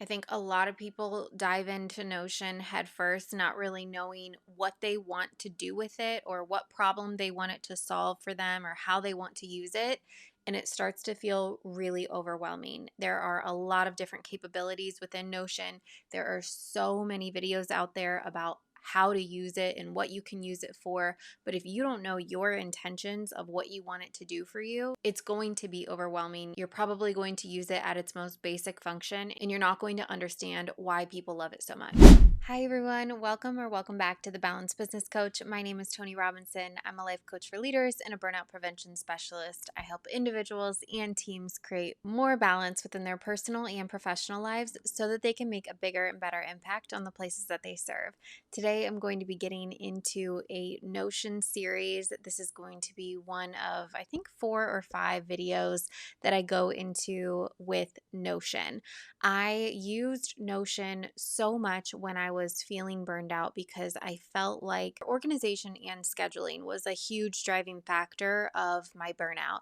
I think a lot of people dive into Notion head first, not really knowing what they want to do with it or what problem they want it to solve for them or how they want to use it. And it starts to feel really overwhelming. There are a lot of different capabilities within Notion. There are so many videos out there about how to use it and what you can use it for. But if you don't know your intentions of what you want it to do for you, it's going to be overwhelming. You're probably going to use it at its most basic function, and you're not going to understand why people love it so much. Hi, everyone. Welcome back to the Balanced Business Coach. My name is Toni Robinson. I'm a life coach for leaders and a burnout prevention specialist. I help individuals and teams create more balance within their personal and professional lives so that they can make a bigger and better impact on the places that they serve. Today, I'm going to be getting into a Notion series. This is going to be one of, I think, 4 or 5 videos that I go into with Notion. I used Notion so much when I was feeling burned out because I felt like organization and scheduling was a huge driving factor of my burnout.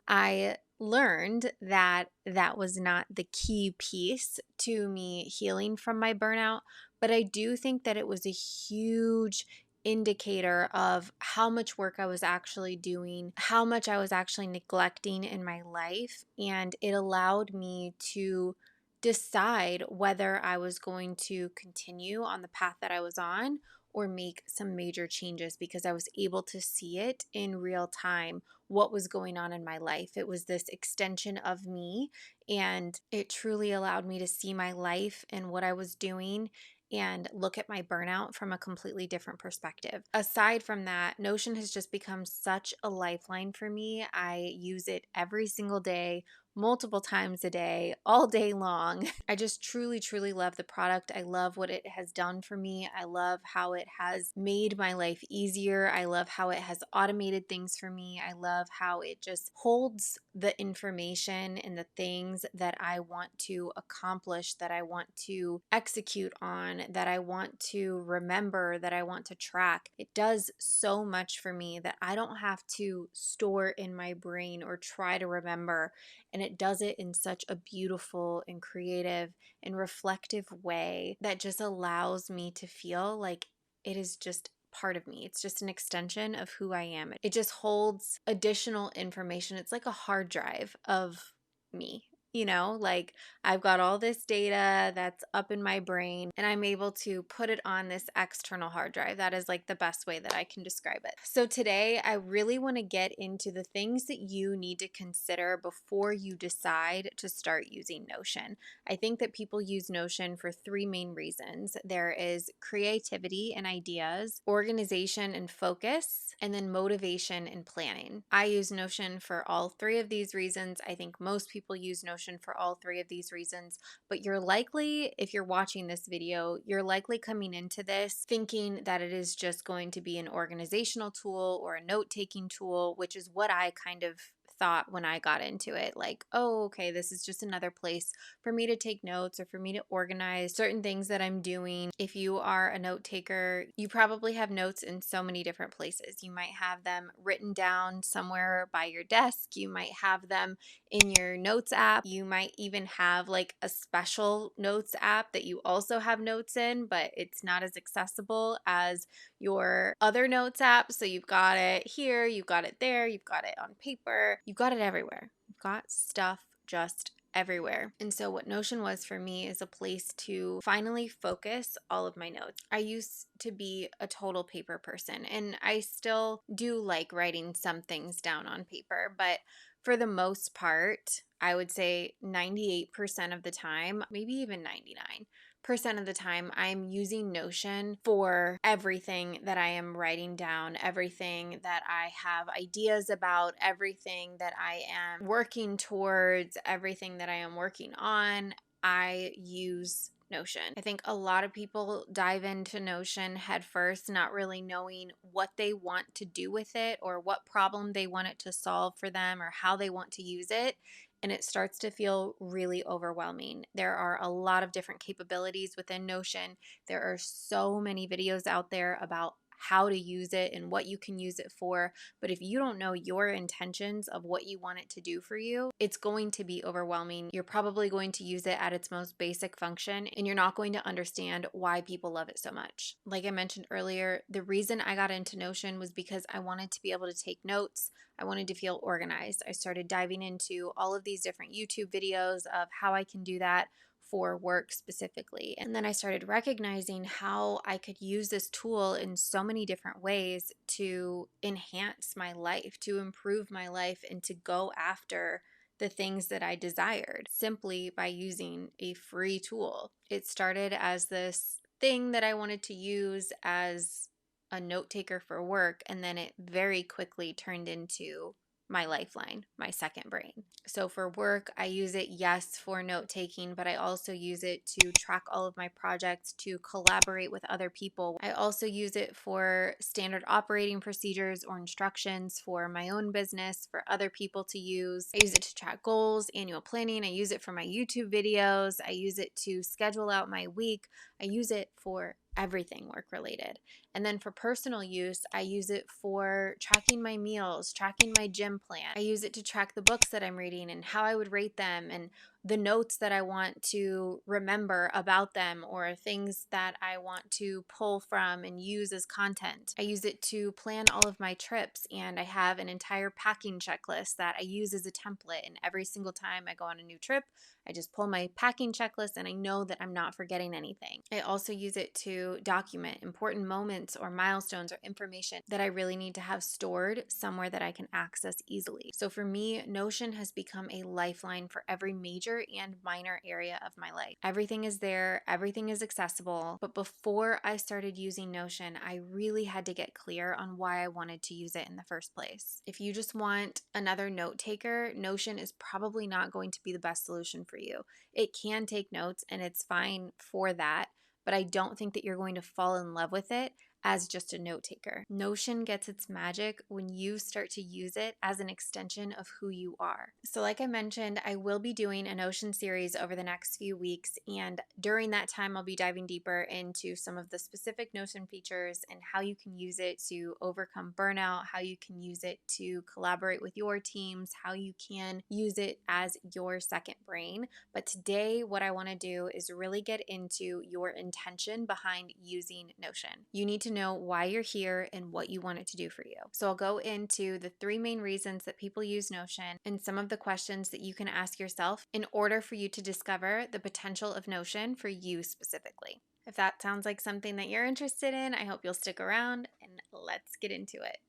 I learned that that was not the key piece to me healing from my burnout, but I do think that it was a huge indicator of how much work I was actually doing, how much I was actually neglecting in my life, and it allowed me to decide whether I was going to continue on the path that I was on or make some major changes because I was able to see it in real time, what was going on in my life. It was this extension of me, and it truly allowed me to see my life and what I was doing and look at my burnout from a completely different perspective. Aside from that, Notion has just become such a lifeline for me. I use it every single day, multiple times a day, all day long. I just truly love the product. I love what it has done for me. I love how it has made my life easier. I love how it has automated things for me. I love how it just holds the information and the things that I want to accomplish, that I want to execute on, that I want to remember, that I want to track. It does so much for me that I don't have to store in my brain or try to remember. And it does it in such a beautiful and creative and reflective way that just allows me to feel like it is just part of me. It's just an extension of who I am. It just holds additional information. It's like a hard drive of me. Like I've got all this data that's up in my brain and I'm able to put it on this external hard drive. That is like the best way that I can describe it. So today I really want to get into the things that you need to consider before you decide to start using Notion. I think that people use Notion for 3 main reasons. There is creativity and ideas, organization and focus, and then motivation and planning. I use Notion for all 3 of these reasons. I think most people use Notion for all 3 of these reasons, but you're likely, if you're watching this video, you're likely coming into this thinking that it is just going to be an organizational tool or a note-taking tool, which is what I kind of thought when I got into it. Like, oh, okay, this is just another place for me to take notes or for me to organize certain things that I'm doing. If you are a note taker, you probably have notes in so many different places. You might have them written down somewhere by your desk. You might have them in your notes app. You might even have like a special notes app that you also have notes in, but it's not as accessible as your other notes app. So you've got it here, you've got it there, you've got it on paper, you've got it everywhere. You've got stuff just everywhere. And so what Notion was for me is a place to finally focus all of my notes. I used to be a total paper person, and I still do like writing some things down on paper, but for the most part, I would say 98% of the time, maybe even 99% of the time, I'm using Notion for everything that I am writing down, everything that I have ideas about, everything that I am working towards, everything that I am working on. I use Notion. I think a lot of people dive into Notion head first, not really knowing what they want to do with it or what problem they want it to solve for them or how they want to use it. And it starts to feel really overwhelming. There are a lot of different capabilities within Notion. There are so many videos out there about how to use it and what you can use it for. But if you don't know your intentions of what you want it to do for you, it's going to be overwhelming. You're probably going to use it at its most basic function, and you're not going to understand why people love it so much. Like I mentioned earlier, the reason I got into Notion was because I wanted to be able to take notes. I wanted to feel organized. I started diving into all of these different YouTube videos of how I can do that for work specifically. And then I started recognizing how I could use this tool in so many different ways to enhance my life, to improve my life, and to go after the things that I desired simply by using a free tool. It started as this thing that I wanted to use as a note taker for work, and then it very quickly turned into my lifeline, my second brain. So for work, I use it, yes, for note taking, but I also use it to track all of my projects, to collaborate with other people. I also use it for standard operating procedures or instructions for my own business, for other people to use. I use it to track goals, annual planning. I use it for my YouTube videos. I use it to schedule out my week. I use it for everything work related. And then for personal use, I use it for tracking my meals, tracking my gym plan. I use it to track the books that I'm reading and how I would rate them, and the notes that I want to remember about them, or things that I want to pull from and use as content. I use it to plan all of my trips, and I have an entire packing checklist that I use as a template. And every single time I go on a new trip, I just pull my packing checklist and I know that I'm not forgetting anything. I also use it to document important moments or milestones or information that I really need to have stored somewhere that I can access easily. So for me, Notion has become a lifeline for every major and minor area of my life. Everything is there, everything is accessible. But before I started using Notion, I really had to get clear on why I wanted to use it in the first place. If you just want another note taker, Notion is probably not going to be the best solution for you. It can take notes and it's fine for that, but I don't think that you're going to fall in love with it as just a note taker. Notion gets its magic when you start to use it as an extension of who you are. So like I mentioned, I will be doing a Notion series over the next few weeks, and during that time I'll be diving deeper into some of the specific Notion features and how you can use it to overcome burnout, how you can use it to collaborate with your teams, how you can use it as your second brain. But today what I want to do is really get into your intention behind using Notion. You need to know why you're here and what you want it to do for you. So I'll go into the 3 main reasons that people use Notion and some of the questions that you can ask yourself in order for you to discover the potential of Notion for you specifically. If that sounds like something that you're interested in, I hope you'll stick around and let's get into it.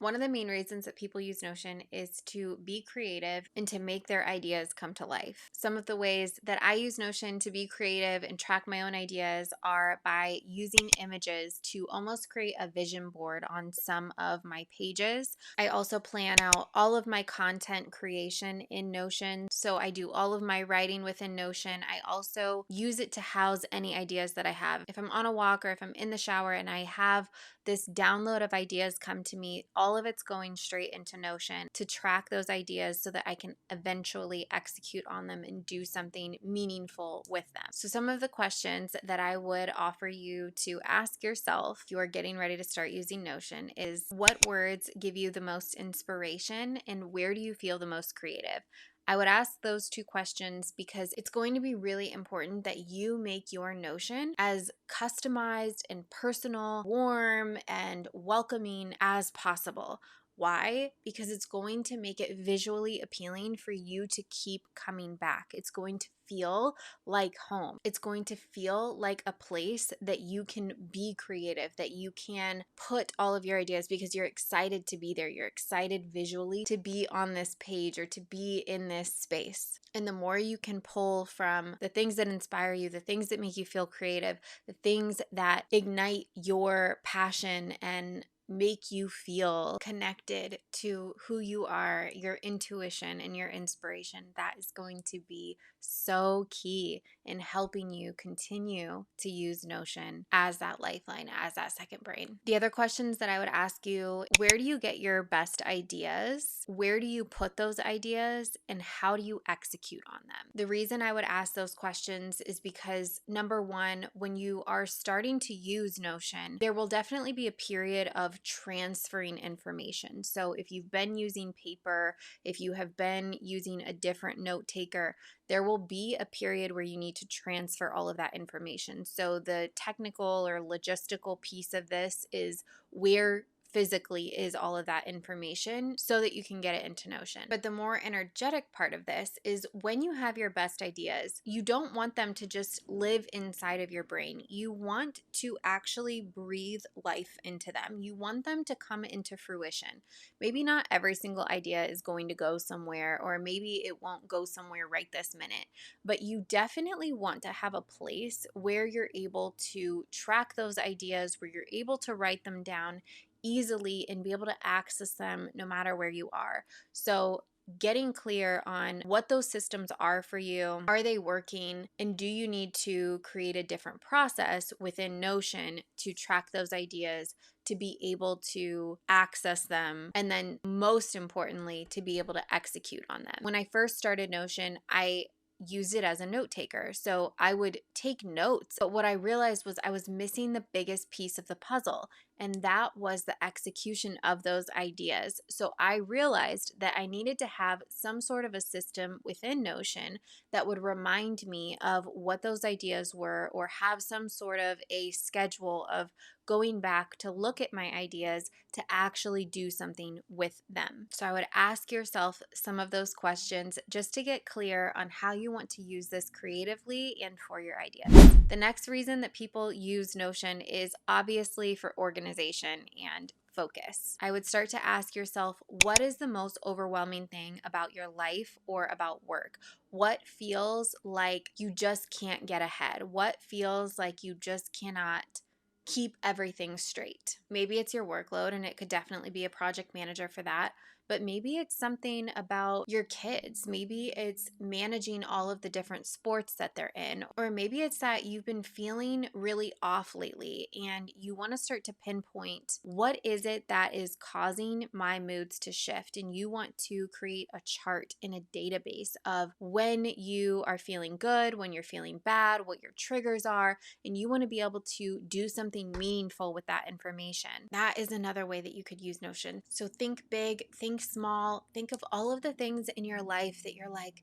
One of the main reasons that people use Notion is to be creative and to make their ideas come to life. Some of the ways that I use Notion to be creative and track my own ideas are by using images to almost create a vision board on some of my pages. I also plan out all of my content creation in Notion. So I do all of my writing within Notion. I also use it to house any ideas that I have. If I'm on a walk or if I'm in the shower and I have this download of ideas come to me, all of it's going straight into Notion to track those ideas so that I can eventually execute on them and do something meaningful with them. So some of the questions that I would offer you to ask yourself if you are getting ready to start using Notion is, what words give you the most inspiration and where do you feel the most creative? I would ask those 2 questions because it's going to be really important that you make your Notion as customized and personal, warm, and welcoming as possible. Why? Because it's going to make it visually appealing for you to keep coming back. It's going to feel like home. It's going to feel like a place that you can be creative, that you can put all of your ideas because you're excited to be there. You're excited visually to be on this page or to be in this space. And the more you can pull from the things that inspire you, the things that make you feel creative, the things that ignite your passion and make you feel connected to who you are, your intuition and your inspiration. That is going to be so key in helping you continue to use Notion as that lifeline, as that second brain. The other questions that I would ask you: where do you get your best ideas? Where do you put those ideas? And how do you execute on them? The reason I would ask those questions is because, number one, when you are starting to use Notion, there will definitely be a period of transferring information. So if you've been using paper, if you have been using a different note taker, there will be a period where you need to transfer all of that information. So the technical or logistical piece of this is where physically is all of that information so that you can get it into Notion. But the more energetic part of this is when you have your best ideas, you don't want them to just live inside of your brain. You want to actually breathe life into them. You want them to come into fruition. Maybe not every single idea is going to go somewhere, or maybe it won't go somewhere right this minute, but you definitely want to have a place where you're able to track those ideas, where you're able to write them down easily and be able to access them no matter where you are. So getting clear on what those systems are for you, are they working, and do you need to create a different process within Notion to track those ideas, to be able to access them, and then most importantly, to be able to execute on them. When I first started Notion, I used it as a note taker. So I would take notes, but what I realized was I was missing the biggest piece of the puzzle, and that was the execution of those ideas. So I realized that I needed to have some sort of a system within Notion that would remind me of what those ideas were, or have some sort of a schedule of going back to look at my ideas to actually do something with them. So I would ask yourself some of those questions just to get clear on how you want to use this creatively and for your ideas. The next reason that people use Notion is obviously for organization and focus. I would start to ask yourself, what is the most overwhelming thing about your life or about work? What feels like you just can't get ahead? What feels like you just cannot keep everything straight? Maybe it's your workload, and it could definitely be a project manager for that. But maybe it's something about your kids. Maybe it's managing all of the different sports that they're in. Or maybe it's that you've been feeling really off lately and you want to start to pinpoint, what is it that is causing my moods to shift? And you want to create a chart in a database of when you are feeling good, when you're feeling bad, what your triggers are, and you want to be able to do something meaningful with that information. That is another way that you could use Notion. So think big, think small, think of all of the things in your life that you're like,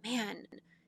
man,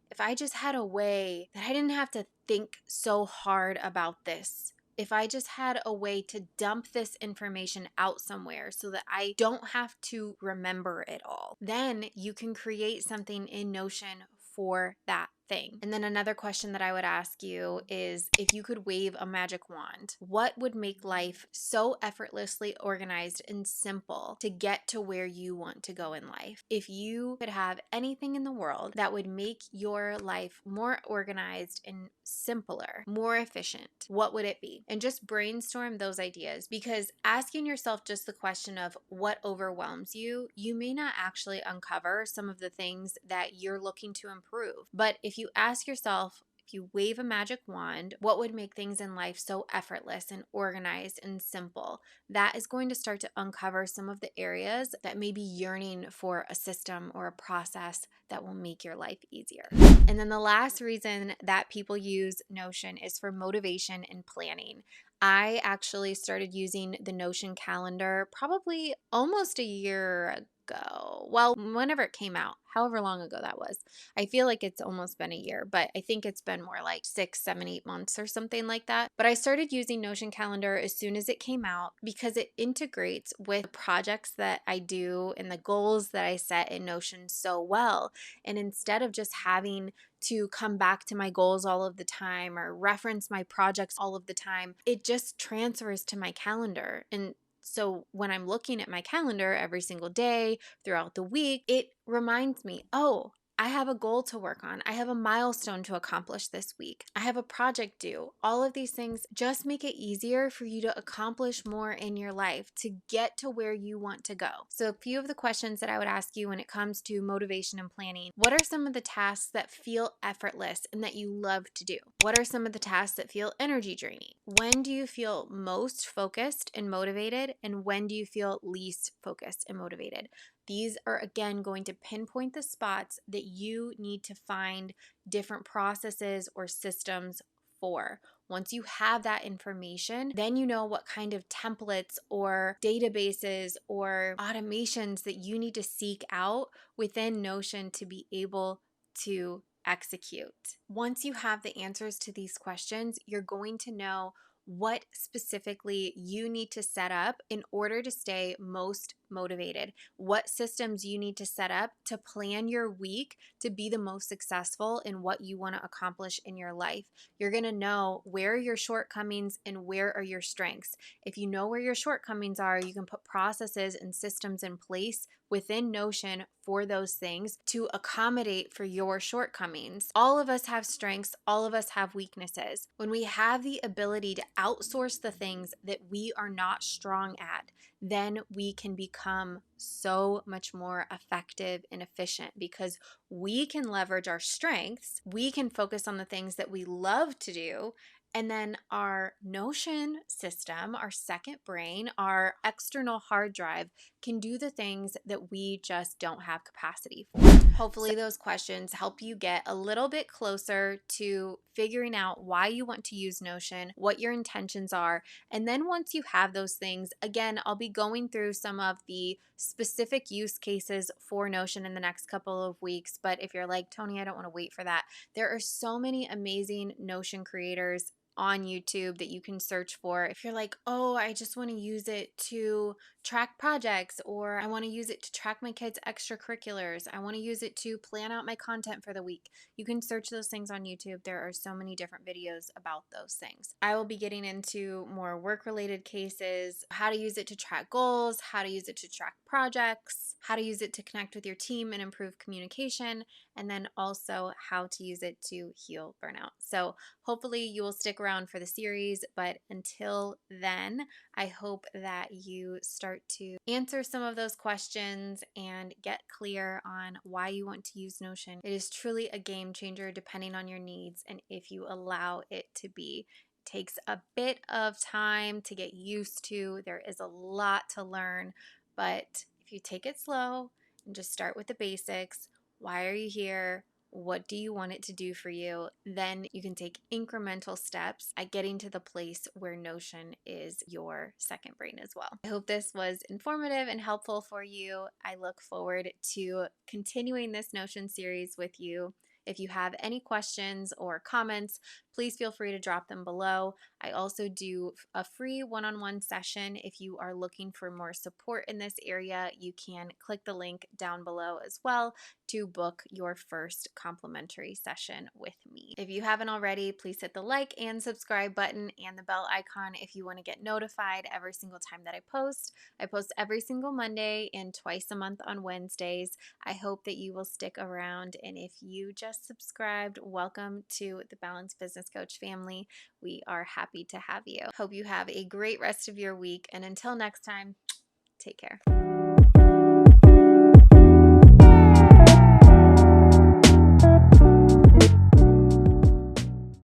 if I just had a way that I didn't have to think so hard about this, if I just had a way to dump this information out somewhere so that I don't have to remember it all, then you can create something in Notion for that thing. And then another question that I would ask you is, if you could wave a magic wand, what would make life so effortlessly organized and simple to get to where you want to go in life? If you could have anything in the world that would make your life more organized and simpler, more efficient, what would it be? And just brainstorm those ideas, because asking yourself just the question of what overwhelms you, you may not actually uncover some of the things that you're looking to improve. But if you ask yourself, if you wave a magic wand, what would make things in life so effortless and organized and simple? That is going to start to uncover some of the areas that may be yearning for a system or a process that will make your life easier. And then the last reason that people use Notion is for motivation and planning. I actually started using the Notion calendar probably almost a year ago. Well, whenever it came out, however long ago that was. I feel like it's almost been a year, but I think it's been more like 6, 7, 8 months or something like that. But I started using Notion Calendar as soon as it came out because it integrates with the projects that I do and the goals that I set in Notion so well. And instead of just having to come back to my goals all of the time or reference my projects all of the time, it just transfers to my calendar. And so when I'm looking at my calendar every single day throughout the week, it reminds me, oh, I have a goal to work on. I have a milestone to accomplish this week. I have a project due. All of these things just make it easier for you to accomplish more in your life, to get to where you want to go. So a few of the questions that I would ask you when it comes to motivation and planning: what are some of the tasks that feel effortless and that you love to do? What are some of the tasks that feel energy draining? When do you feel most focused and motivated? And when do you feel least focused and motivated? These are, again, going to pinpoint the spots that you need to find different processes or systems for. Once you have that information, then you know what kind of templates or databases or automations that you need to seek out within Notion to be able to execute. Once you have the answers to these questions, you're going to know what specifically you need to set up in order to stay most motivated, what systems you need to set up to plan your week to be the most successful in what you want to accomplish in your life. You're going to know where are your shortcomings and where are your strengths. If you know where your shortcomings are, you can put processes and systems in place within Notion for those things to accommodate for your shortcomings. All of us have strengths, all of us have weaknesses. When we have the ability to outsource the things that we are not strong at, then we can become so much more effective and efficient because we can leverage our strengths, we can focus on the things that we love to do, and then our Notion system, our second brain, our external hard drive can do the things that we just don't have capacity for. Hopefully those questions help you get a little bit closer to figuring out why you want to use Notion, what your intentions are. And then once you have those things, again, I'll be going through some of the specific use cases for Notion in the next couple of weeks. But if you're like, Toni, I don't want to wait for that, there are so many amazing Notion creators on YouTube that you can search for. If you're like, oh, I just want to use it to track projects, or I want to use it to track my kids' extracurriculars, I want to use it to plan out my content for the week, you can search those things on YouTube. There are so many different videos about those things. I will be getting into more work-related cases, how to use it to track goals, how to use it to track projects, how to use it to connect with your team and improve communication, and then also how to use it to heal burnout. So hopefully you will stick around for the series, but until then, I hope that you start to answer some of those questions and get clear on why you want to use Notion. It is truly a game changer depending on your needs and if you allow it to be. It takes a bit of time to get used to. There is a lot to learn, but if you take it slow and just start with the basics, why are you here? What do you want it to do for you? Then you can take incremental steps at getting to the place where Notion is your second brain as well. I hope this was informative and helpful for you. I look forward to continuing this Notion series with you. If you have any questions or comments, please feel free to drop them below. I also do a free one-on-one session. If you are looking for more support in this area, you can click the link down below as well to book your first complimentary session with me. If you haven't already, please hit the like and subscribe button and the bell icon if you want to get notified every single time that I post. I post every single Monday and twice a month on Wednesdays. I hope that you will stick around, and if you just subscribed, welcome to the Balanced Business Coach family. We are happy to have you. Hope you have a great rest of your week, and until next time, take care.